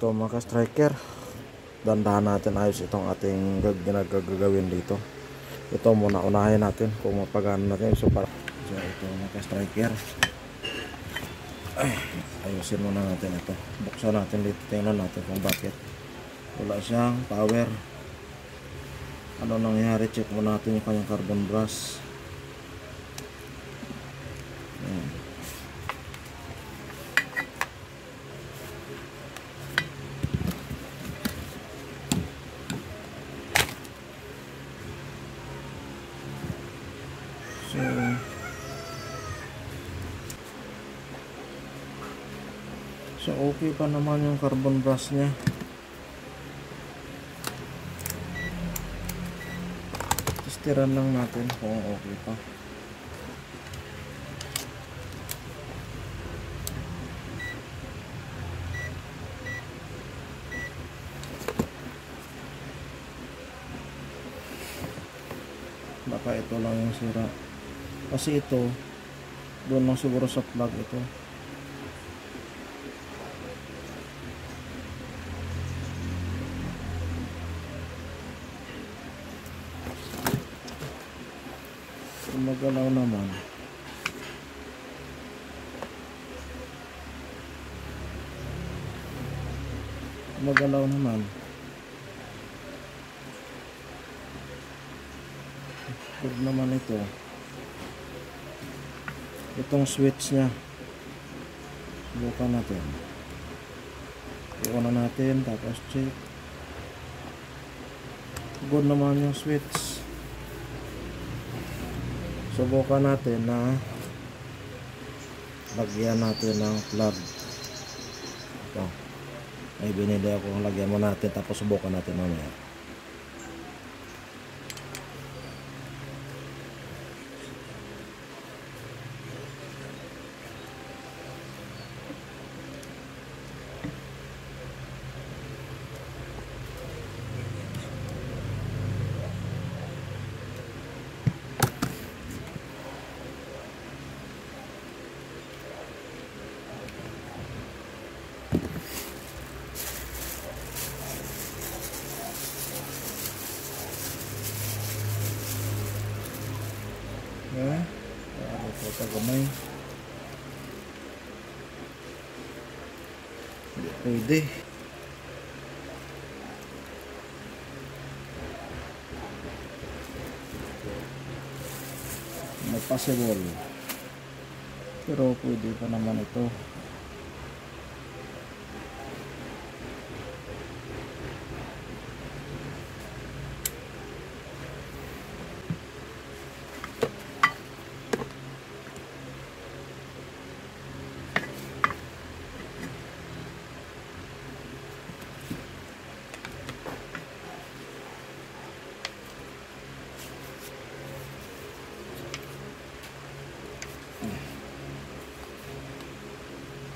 ito mga striker, dandahan natin ayos itong ating gagawin dito. Ito muna unahin natin kung mapagano natin. So ito mga striker, ayusin muna natin ito. Buksan natin dito, tingnan natin kung bakit wala siyang power. Ano nangyari? Check muna natin yung kanyang carbon brush. So okay pa naman yung carbon brush nya. Testiran lang natin kung okay pa. Baka ito lang yung sira, kasi ito doon lang siguro sa plug ito. Magalaw naman. Magalaw naman. Good naman ito. Itong switch nya, subukan natin. Iwan na natin, tapos check. Good naman yung switch. Subukan natin na lagyan natin ng plug. Ito, may binili ako, lagyan mo natin, tapos subukan natin mamaya. Ito gamay. Hindi pwede. Not possible. Pero pwede pa naman ito.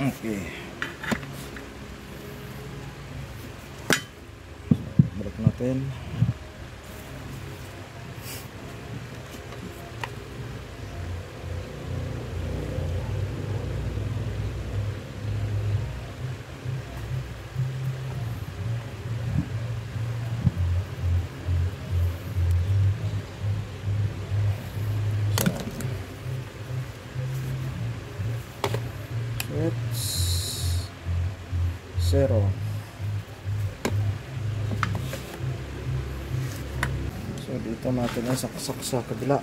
Okay. Balik natin. Zero. So dito natin ang saksak sa kabila.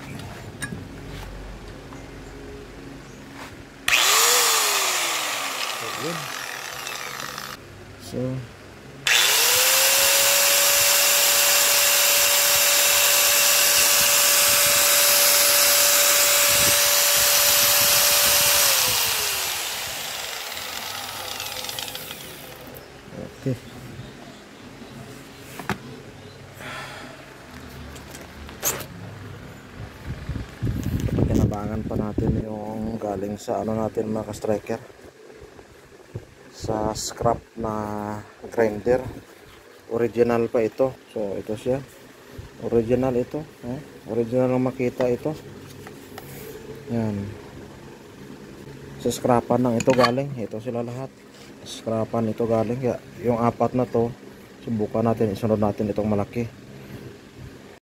So okay. Kinabangan pa natin yung galing sa ano natin mga striker, sa scrap na grinder. Original pa ito. So ito siya, original ito, original ang makita ito. Yan, sa scrapan lang ito galing. Ito sila lahat. scrapan ito galing. Kaya yung apat na to, subukan natin, isunod natin itong malaki.